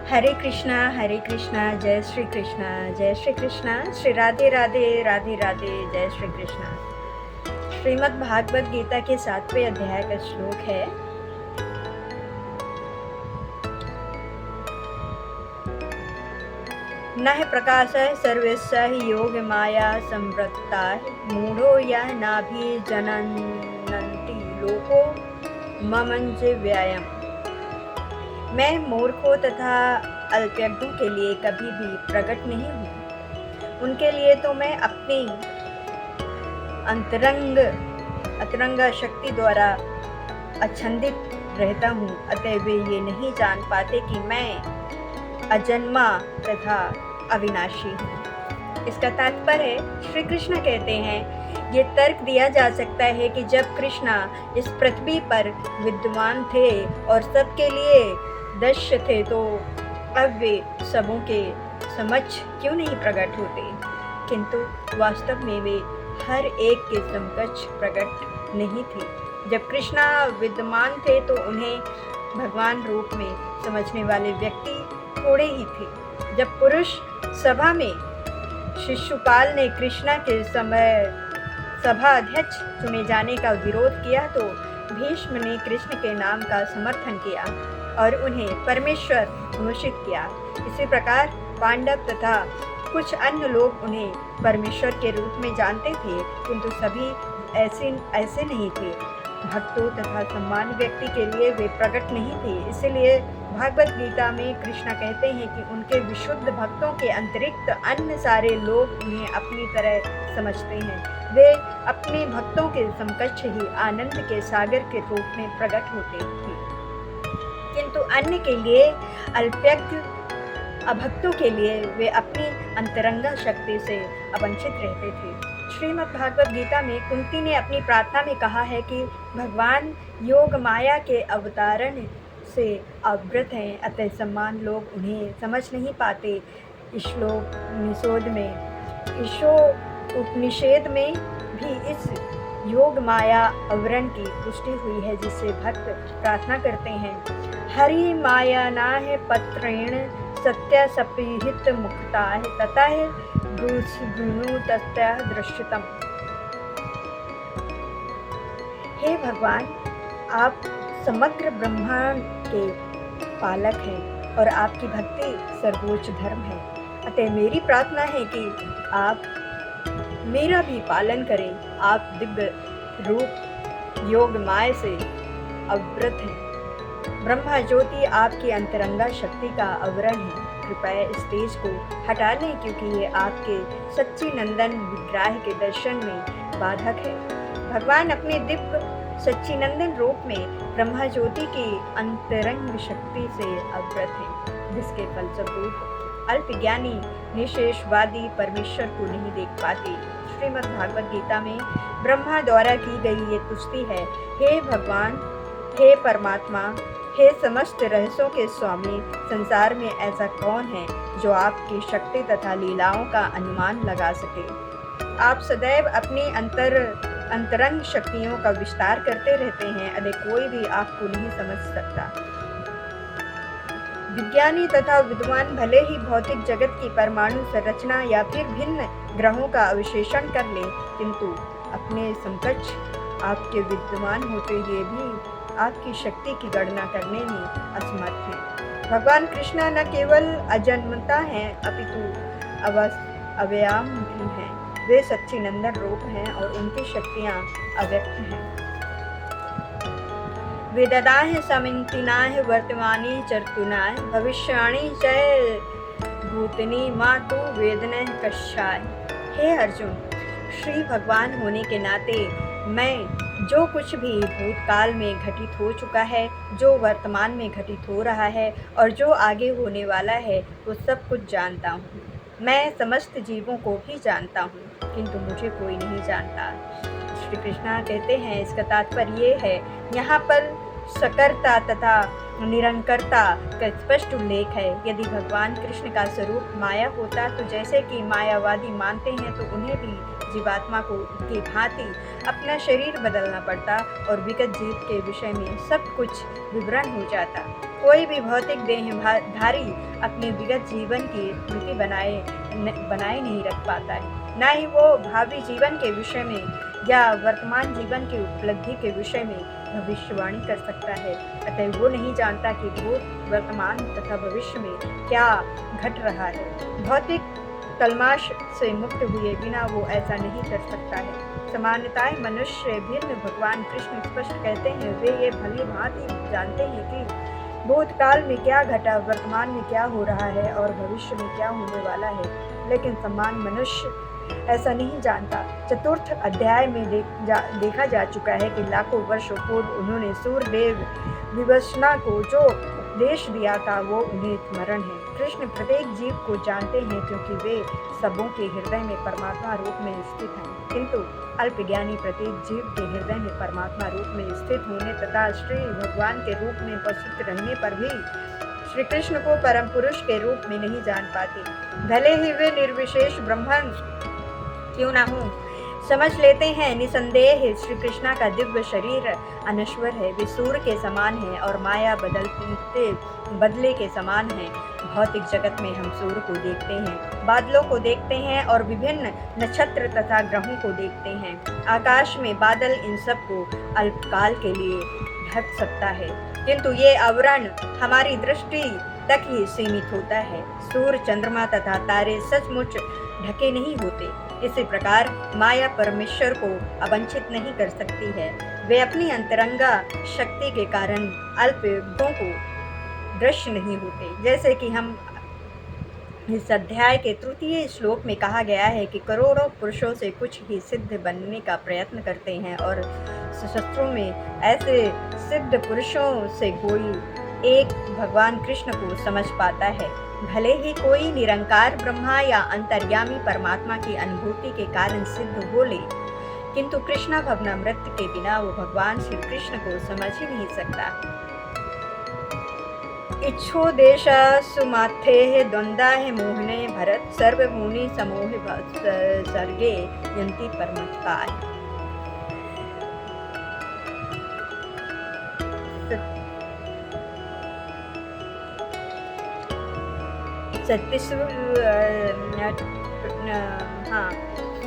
हरे कृष्णा, जय श्री कृष्णा, श्री राधे राधे, राधे राधे, जय श्री कृष्णा। श्रीमद् भागवत गीता के 7वें अध्याय का श्लोक है, नः प्रकाशः सर्वस्य योग माया संवृत्ताः मूढ़ो यः नाभिजनन्ति लोको ममंज व्यायम। मैं मूर्खों तथा अल्पज्ञों के लिए कभी भी प्रकट नहीं हूँ। उनके लिए तो मैं अपनी अंतरंग शक्ति द्वारा आच्छादित रहता हूँ, अतः वे ये नहीं जान पाते कि मैं अजन्मा तथा अविनाशी हूँ। इसका तात्पर्य श्री कृष्ण कहते हैं, ये तर्क दिया जा सकता है कि जब कृष्णा इस पृथ्वी पर विद्यमान थे और सबके लिए दृश्य थे, तो अब वे सबों के समक्ष क्यों नहीं प्रकट होते। किंतु वास्तव में वे हर एक के समकक्ष प्रकट नहीं थे। जब कृष्णा विद्यमान थे तो उन्हें भगवान रूप में समझने वाले व्यक्ति थोड़े ही थे। जब पुरुष सभा में शिशुपाल ने कृष्णा के समय सभा अध्यक्ष चुने जाने का विरोध किया, तो भीष्म ने कृष्ण के नाम का समर्थन किया और उन्हें परमेश्वर घोषित किया। इसी प्रकार पांडव तथा कुछ अन्य लोग उन्हें परमेश्वर के रूप में जानते थे, किंतु सभी ऐसे नहीं थे। भक्तों तथा सम्मान व्यक्ति के लिए वे प्रकट नहीं थे। इसलिए भागवत गीता में कृष्ण कहते हैं कि उनके विशुद्ध भक्तों के अतिरिक्त अन्य सारे लोग उन्हें अपनी तरह समझते हैं। वे अपने भक्तों के समकक्ष ही आनंद के सागर के रूप में प्रकट होते थे, किंतु अन्य के लिए, अल्पज्ञ अभक्तों के लिए, वे अपनी अंतरंगा शक्ति से अवंचित रहते थे। श्रीमद् भागवत गीता में कुंती ने अपनी प्रार्थना में कहा है कि भगवान योग माया के अवतारण से अवृत हैं, अतः सम्मान लोग उन्हें समझ नहीं पाते। उपनिषेध में भी इस योग माया आवरण की पुष्टि हुई है, जिससे भक्त प्रार्थना करते हैं, हरि माया ना है पत्रेण सत्य सपिहित मुक्ता है तथा है गुरु तस्या दृश्यतम। हे भगवान, आप समग्र ब्रह्मांड के पालक हैं और आपकी भक्ति सर्वोच्च धर्म है। अतः मेरी प्रार्थना है कि आप मेरा भी पालन करें। आप दिव्य रूप योग माया से अवृत हैं। ब्रह्मा ज्योति आपकी अंतरंगा शक्ति का आवरण है। कृपया इस तेज को हटा लें, क्योंकि ये आपके सच्ची नंदन विग्रह के दर्शन में बाधक है। भगवान अपने दिव्य सच्चिनंदन रूप में ब्रह्मा ज्योति की अंतरंग शक्ति से अवगत है, जिसके फलस्वरूप अल्पज्ञानी निशेषवादी परमेश्वर को नहीं देख पाते। श्रीमद् भागवत गीता में ब्रह्मा द्वारा की गई ये तुष्टि है, हे भगवान, हे परमात्मा, हे समस्त रहस्यों के स्वामी, संसार में ऐसा कौन है जो आपकी शक्ति तथा लीलाओं का अनुमान लगा सके। आप सदैव अपनी अंतरंग शक्तियों का विस्तार करते रहते हैं, अतः कोई भी आपको नहीं समझ सकता। विज्ञानी तथा विद्वान भले ही भौतिक जगत की परमाणु संरचना या फिर भिन्न ग्रहों का अविश्लेषण कर ले, किंतु अपने समकक्ष आपके विद्यमान होते हुए भी आपकी शक्ति की गणना करने में असमर्थ हैं। भगवान कृष्ण न केवल अजन्मता हैं, अपितु अव्ययाम भी हैं। वे सच्चिनंदन रूप हैं और उनकी शक्तियाँ अव्यक्त हैं। वेददाः समितिनाः वर्तमानी चर्तुनाः भविष्याणि च भूतनी मातु वेदनः कश्याय। हे अर्जुन, श्री भगवान होने के नाते मैं जो कुछ भी भूतकाल में घटित हो चुका है, जो वर्तमान में घटित हो रहा है और जो आगे होने वाला है, वो सब कुछ जानता हूँ। मैं समस्त जीवों को भी जानता हूँ, किंतु मुझे कोई नहीं जानता। श्री कृष्णा कहते हैं, इसका तात्पर्य ये है, यहाँ पर सकर्ता तथा निरंकरता का स्पष्ट उल्लेख है। यदि भगवान कृष्ण का स्वरूप माया होता तो जैसे कि मायावादी मानते हैं तो उन्हें भी जीवात्मा को की भांति अपना शरीर बदलना पड़ता और विगत जीव के विषय में सब कुछ विवरण हो जाता। कोई भी भौतिक देहधारी अपने विगत जीवन की स्मृति बनाए नहीं रख पाता है, न ही वो भावी जीवन के विषय में या वर्तमान जीवन की उपलब्धि के विषय में भविष्यवाणी कर सकता है। अतः वो नहीं जानता कि भूत, वर्तमान तथा भविष्य में क्या घट रहा है। भौतिक कलमाश से मुक्त हुए बिना वो ऐसा नहीं कर सकता है। सामान्यतः मनुष्य भिन्न भगवान कृष्ण स्पष्ट कहते हैं, वे ये भली भांति जानते हैं कि भूतकाल में क्या घटा, वर्तमान में क्या हो रहा है और भविष्य में क्या होने वाला है, लेकिन सामान्य मनुष्य ऐसा नहीं जानता। चतुर्थ अध्याय में देखा जा चुका है कि लाखों वर्षों पूर्व उन्होंने सूर्यदेव विवस्वान को जो उपदेश दिया था वो उन्हें स्मरण है। कृष्ण प्रत्येक जीव को जानते हैं क्योंकि वे सबों के हृदय में परमात्मा रूप में स्थित हैं, किंतु अल्पज्ञानी प्रत्येक जीव के हृदय में परमात्मा रूप में स्थित होने तथा श्री भगवान के रूप में उपस्थित रहने पर भी श्री कृष्ण को परम पुरुष के रूप में नहीं जान पाते। भले ही वे निर्विशेष ब्रह्मन क्यों ना हो, समझ लेते हैं निसंदेह श्री कृष्णा का दिव्य शरीर अनश्वर है, वे सूर्य के समान है और माया बदले के समान है। भौतिक जगत में हम सूर्य को देखते हैं, बादलों को देखते हैं और विभिन्न नक्षत्र तथा ग्रहों को देखते हैं। आकाश में बादल इन सब को अल्पकाल के लिए ढक सकता है, किंतु ये आवरण हमारी दृष्टि तक ही सीमित होता है। सूर्य, चंद्रमा तथा तारे सचमुच ढके नहीं होते। इसी प्रकार माया परमेश्वर को अवंचित नहीं कर सकती है। वे अपनी अंतरंगा शक्ति के कारण अल्प युगों को दृश्य नहीं होते। जैसे कि हम इस अध्याय के तृतीय श्लोक में कहा गया है कि करोड़ों पुरुषों से कुछ ही सिद्ध बनने का प्रयत्न करते हैं और शास्त्रों में ऐसे सिद्ध पुरुषों से कोई एक भगवान कृष्ण को समझ पाता है। भले ही कोई निरंकार ब्रह्मा या अंतर्यामी परमात्मा की अनुभूति के कारण सिद्ध हो ले, किंतु कृष्णा भवनामृत के बिना वो भगवान श्री कृष्ण को समझ ही नहीं सकता। इच्छो देशा सुमाथे द्वंद्वा है मोहने भरत सर्वभूनि समोह सर्गे यंती परमत्कार।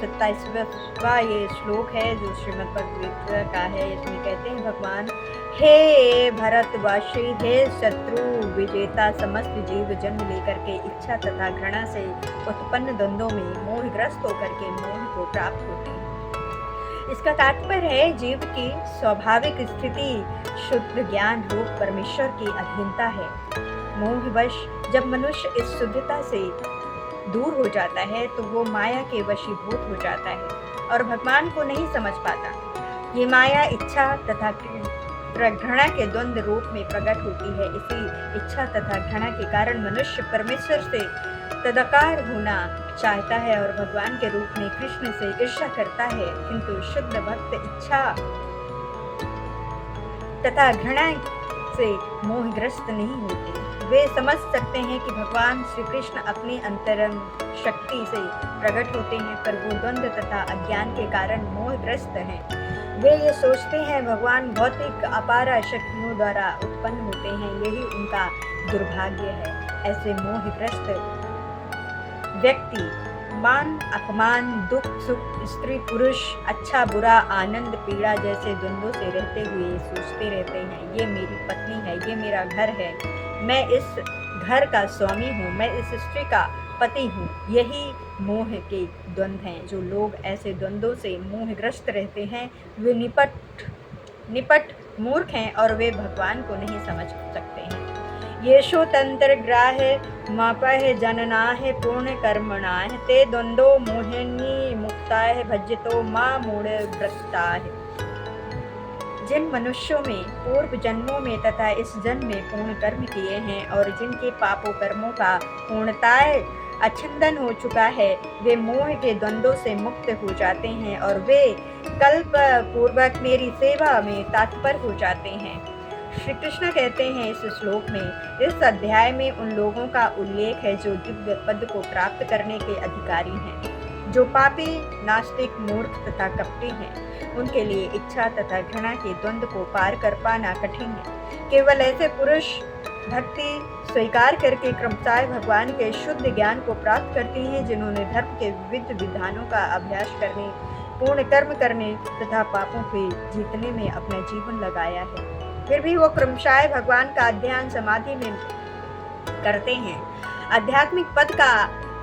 सत्ताईसवां ये श्लोक है जो श्रीमद् भगवद गीता का है। इसमें कहते हैं भगवान, हे भरतवासी, हे शत्रु विजेता, समस्त जीव जन्म लेकर के इच्छा तथा घृणा से उत्पन्न द्वंद्वों में मोहग्रस्त होकर के मोह को प्राप्त होते हैं। इसका तात्पर्य है जीव की स्वाभाविक स्थिति शुद्ध ज्ञान रूप परमेश्वर की अधीनता है। मोहवश जब मनुष्य इस शुद्धता से दूर हो जाता है तो वो माया के वशीभूत हो जाता है और भगवान को नहीं समझ पाता। ये माया इच्छा तथा घृणा के द्वंद्व रूप में प्रकट होती है। इसी इच्छा तथा घृणा के कारण मनुष्य परमेश्वर से तदाकार होना चाहता है और भगवान के रूप में कृष्ण से ईर्ष्या करता है, किंतु शुद्ध भक्त इच्छा तथा घृणा से मोहग्रस्त नहीं होते। वे समझ सकते हैं कि भगवान श्री कृष्ण अपनी अंतरंग शक्ति से प्रकट होते हैं, पर वो द्वंद्व तथा अज्ञान के कारण मोहग्रस्त हैं। वे ये सोचते हैं भगवान भौतिक अपार शक्तियों द्वारा उत्पन्न होते हैं, यही उनका दुर्भाग्य है। ऐसे मोहग्रस्त व्यक्ति मान अपमान, दुख सुख, स्त्री पुरुष, अच्छा बुरा, आनंद पीड़ा जैसे द्वंद्वों से रहते हुए सोचते रहते हैं, ये मेरी पत्नी है, ये मेरा घर है, मैं इस घर का स्वामी हूँ, मैं इस स्त्री का पति हूँ। यही मोह के द्वंद्व हैं। जो लोग ऐसे द्वंद्वों से मोहग्रस्त रहते हैं वे निपट मूर्ख हैं और वे भगवान को नहीं समझ सकते हैं। येषो तंत्र ग्राह मापह जननाह पूर्ण कर्मणाह ते द्वंद्वो मोहिनी मुक्ताह भज्यतो मां मूढ़ भ्रष्टाह। जिन मनुष्यों में पूर्व जन्मों में तथा इस जन्म में पूर्ण कर्म किए हैं और जिनके पापों कर्मों का पूर्णतः अच्छंदन हो चुका है, वे मोह के द्वंद्वों से मुक्त हो जाते हैं और वे कल्प पूर्वक मेरी सेवा में तत्पर हो जाते हैं। श्री कृष्ण कहते हैं इस श्लोक में, इस अध्याय में उन लोगों का उल्लेख है जो दिव्य पद को प्राप्त करने के अधिकारी हैं। जो पापी, नास्तिक, मूर्ख तथा कपटी हैं, उनके लिए इच्छा तथा घृणा के द्वंद्व को पार कर पाना कठिन है। केवल ऐसे पुरुष भक्ति स्वीकार करके क्रमशः भगवान के शुद्ध ज्ञान को प्राप्त करते हैं जिन्होंने धर्म के विविध विधानों का अभ्यास करने, पूर्ण कर्म करने तथा पापों को जीतने में अपना जीवन लगाया है। फिर भी वो क्रमशः भगवान का ध्यान समाधि में करते हैं। आध्यात्मिक पद का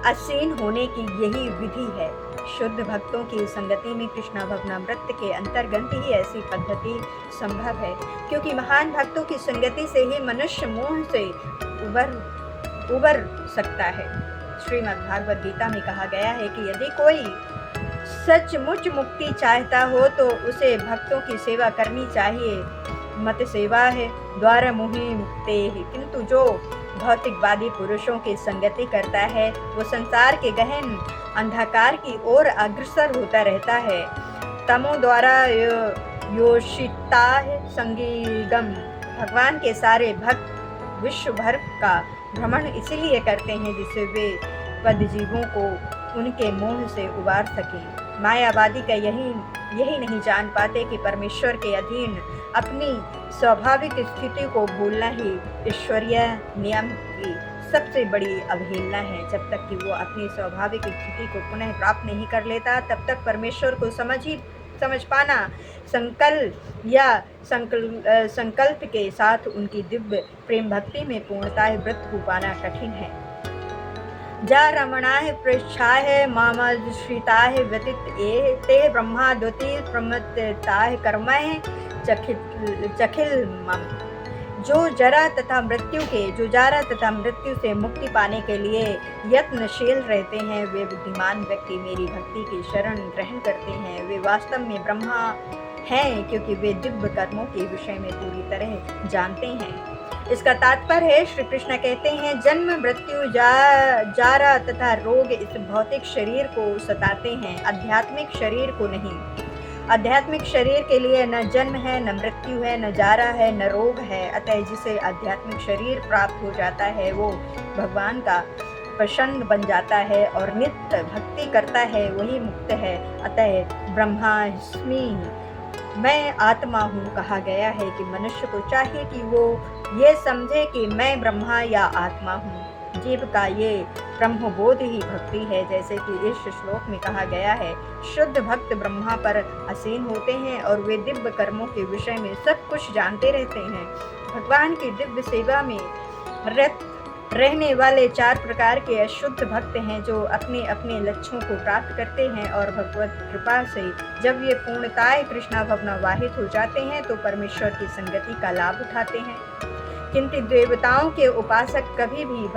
आसीन होने की यही विधि है। शुद्ध भक्तों की संगति में कृष्ण भवनामृत के अंतर्गत ही ऐसी पद्धति संभव है, क्योंकि महान भक्तों की संगति से ही मनुष्य मोह से उबर सकता है। श्रीमद् भागवत गीता में कहा गया है कि यदि कोई सचमुच मुक्ति चाहता हो तो उसे भक्तों की सेवा करनी चाहिए। मत सेवा है द्वारा मोहि मुक्ते है। किंतु जो भौतिकवादी पुरुषों की संगति करता है वो संसार के गहन अंधकार की ओर अग्रसर होता रहता है। तमो द्वारा योषिता है संगीगम। भगवान के सारे भक्त विश्व भर का भ्रमण इसीलिए करते हैं जिससे वे पदजीवों को उनके मोह से उबार सकें। मायावादी का यही नहीं जान पाते कि परमेश्वर के अधीन अपनी स्वाभाविक स्थिति को भूलना ही ईश्वरीय नियम की सबसे बड़ी अवहेलना है। जब तक कि वो अपनी स्वाभाविक स्थिति को पुनः प्राप्त नहीं कर लेता तब तक परमेश्वर को समझ पाना संकल्प के साथ उनकी दिव्य प्रेम भक्ति में पूर्णतः व्रत हो पाना कठिन है। जा रमणाः पृच्छाः मामश्रिताः व्यतीत ते ब्रह्मा द्युति प्रमत्ताः कर्मः चखिल मम। जो जारा तथा मृत्यु से मुक्ति पाने के लिए यत्नशील रहते हैं वे बुद्धिमान व्यक्ति मेरी भक्ति की शरण ग्रहण करते हैं। वे वास्तव में ब्रह्मा हैं क्योंकि वे दिव्य कर्मों के विषय में पूरी तरह जानते हैं। इसका तात्पर्य है श्री कृष्ण कहते हैं जन्म मृत्यु जारा तथा रोग इस भौतिक शरीर को सताते हैं, आध्यात्मिक शरीर को नहीं। आध्यात्मिक शरीर के लिए न जन्म है, न मृत्यु है, न जारा है, न रोग है। अतः जिसे आध्यात्मिक शरीर प्राप्त हो जाता है वो भगवान का प्रसन्न बन जाता है और नित्य भक्ति करता है, वही मुक्त है। अतः ब्रह्मास्मि मैं आत्मा हूँ कहा गया है कि मनुष्य को चाहिए कि वो ये समझे कि मैं ब्रह्मा या आत्मा हूँ। जीव का ये ब्रह्मबोध ही भक्ति है। जैसे कि इस श्लोक में कहा गया है, शुद्ध भक्त ब्रह्मा पर आसीन होते हैं और वे दिव्य कर्मों के विषय में सब कुछ जानते रहते हैं। भगवान की दिव्य सेवा में रत रहने वाले 4 प्रकार के अशुद्ध भक्त हैं जो अपने अपने लक्ष्यों को प्राप्त करते हैं और भगवत कृपा से जब ये पूर्णतः कृष्णा भवनावाहित हो जाते हैं तो परमेश्वर की संगति का लाभ उठाते हैं। किंतु देवताओं के उपासक कभी भी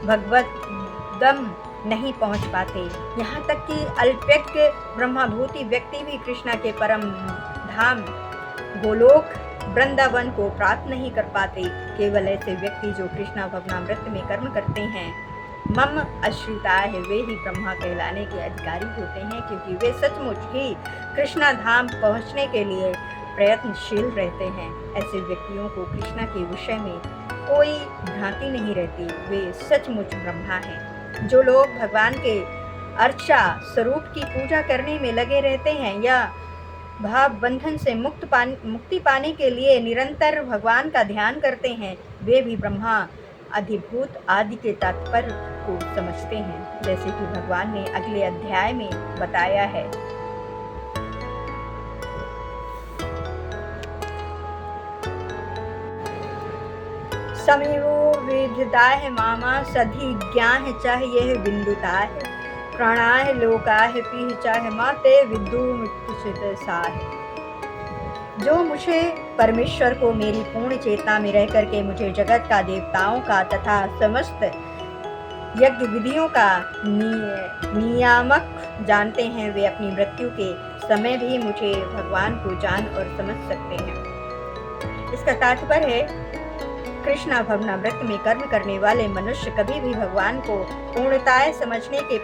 भगवदम नहीं पहुंच पाते। यहाँ तक कि अल्पज्ञ ब्रह्मभूति व्यक्ति भी कृष्णा के परम धाम गोलोक वृंदावन को प्राप्त नहीं कर पाते। केवल ऐसे व्यक्ति जो कृष्णा भवनामृत में कर्म करते हैं मम आश्रिता है वे ही ब्रह्मा कहलाने के अधिकारी होते हैं, क्योंकि वे सचमुच ही कृष्णा धाम पहुँचने के लिए प्रयत्नशील रहते हैं। ऐसे व्यक्तियों को कृष्णा के विषय में कोई भ्रांति नहीं रहती, वे सचमुच ब्रह्मा हैं। जो लोग भगवान के अर्चा स्वरूप की पूजा करने में लगे रहते हैं या भाव बंधन से मुक्ति पाने के लिए निरंतर भगवान का ध्यान करते हैं वे भी ब्रह्मा अधिभूत आदि के तात्पर्य को समझते हैं, जैसे कि भगवान ने अगले अध्याय में बताया है। समीरो विदिताः मामा सधिज्ञाः च ये बिंदुताः प्राणाः लोकाः पीह चाहे माते विद्युमित्युषितसाः। जो मुझे परमेश्वर को मेरी पूर्ण चेतना में रह करके मुझे जगत का, देवताओं का तथा समस्त यज्ञ विधियों का नियामक जानते हैं वे अपनी मृत्यु के समय भी मुझे भगवान को जान और समझ सकते हैं। इसका तात्पर्य है कृष्णा भवनामृत में कर्म करने वाले मनुष्य कभी भी भगवान को पूर्णतः समझने के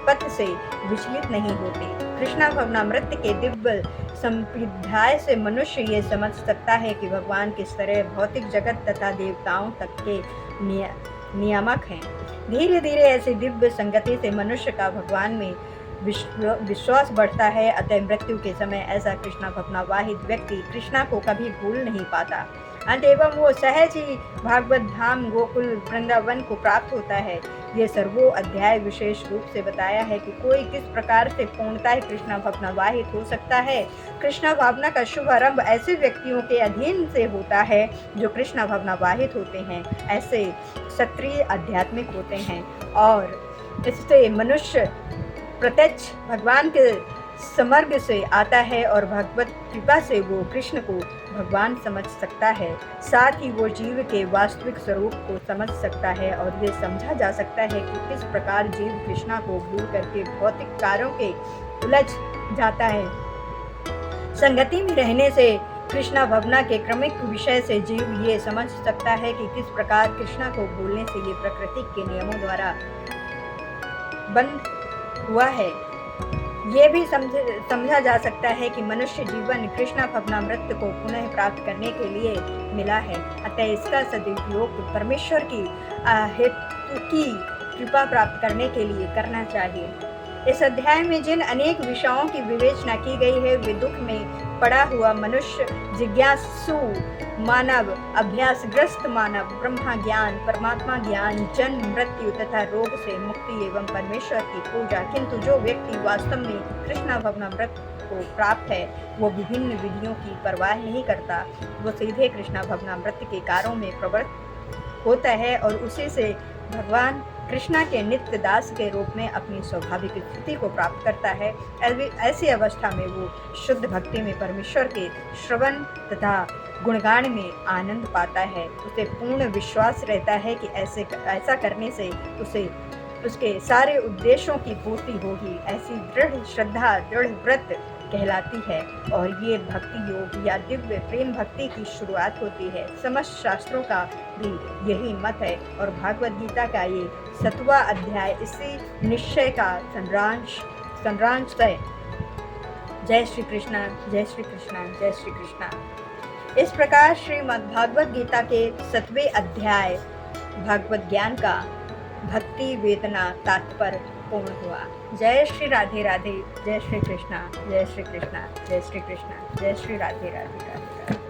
पथ से विचलित नहीं होते। कृष्णा भवनामृत के दिव्य संप्रदाय से मनुष्य ये समझ सकता है कि भगवान किस तरह भौतिक जगत तथा देवताओं तक के नियामक हैं। धीरे धीरे ऐसी दिव्य संगति से मनुष्य का भगवान में विश्वास बढ़ता है। अतः मृत्यु के समय ऐसा कृष्णा भवनावाहित व्यक्ति कृष्णा को कभी भूल नहीं पाता। अंत एवं वो सहज ही भागवत धाम गोकुल वृंदावन को प्राप्त होता है। ये सर्वो अध्याय विशेष रूप से बताया है कि कोई किस प्रकार से पूर्णतः कृष्णा भावनावाहित हो सकता है। कृष्णा भावना का शुभ आरंभ ऐसे व्यक्तियों के अधीन से होता है जो कृष्णा भावनावाहित होते हैं, ऐसे क्षत्रिय आध्यात्मिक होते हैं, और इससे मनुष्य प्रत्यक्ष भगवान के समर्ग से आता है और भगवत कृपा से वो कृष्ण को भगवान समझ सकता है। साथ ही वो जीव के वास्तविक स्वरूप को समझ सकता है और ये समझा जा सकता है कि किस प्रकार जीव कृष्णा को भूल करके भौतिक कार्यों के उलझ जाता है। संगति में रहने से कृष्णा भावना के क्रमिक विषय से जीव ये समझ सकता है कि किस प्रकार कृष्णा को भूलने से ये प्रकृति के नियमों द्वारा बंद हुआ है। ये भी समझा जा सकता है कि मनुष्य जीवन कृष्णा भवनामृत को पुनः प्राप्त करने के लिए मिला है। अतः इसका सदुपयोग परमेश्वर की हेतु की कृपा प्राप्त करने के लिए करना चाहिए। इस अध्याय में जिन अनेक विषयों की विवेचना की गई है वे दुख में पड़ा हुआ मनुष्य, जिज्ञासु मानव, अभ्यासग्रस्त मानव, ब्रह्मा ज्ञान, परमात्मा ज्ञान, जन्म मृत्यु तथा रोग से मुक्ति एवं परमेश्वर की पूजा। किंतु जो व्यक्ति वास्तव में कृष्णा भवनामृत को प्राप्त है वो विभिन्न विधियों की परवाह नहीं करता। वो सीधे कृष्णा भवनामृत के कार्यों में प्रवृत्त होता है और उसी से भगवान कृष्णा के नित्य दास के रूप में अपनी स्वाभाविक स्थिति को प्राप्त करता है। ऐसी अवस्था में वो शुद्ध भक्ति में परमेश्वर के श्रवण तथा गुणगान में आनंद पाता है। उसे पूर्ण विश्वास रहता है कि ऐसा करने से उसे उसके सारे उद्देश्यों की पूर्ति होगी। ऐसी दृढ़ श्रद्धा दृढ़ व्रत कहलाती है और ये भक्ति योग या दिव्य प्रेम भक्ति की शुरुआत होती है। समस्त शास्त्रों का भी यही मत है और भागवत गीता का ये 7वां अध्याय इसी निश्चय का सारांश है। जय श्री कृष्णा, जय श्री कृष्णा, जय श्री कृष्णा। इस प्रकार श्रीमद् भागवत गीता के 7वें अध्याय भागवत ज्ञान का भक्ति वेदना तात्पर्य पूर्ण हुआ। जय श्री राधे राधे, जय श्री कृष्णा, जय श्री कृष्णा, जय श्री कृष्णा, जय श्री राधे राधे राधे राधे।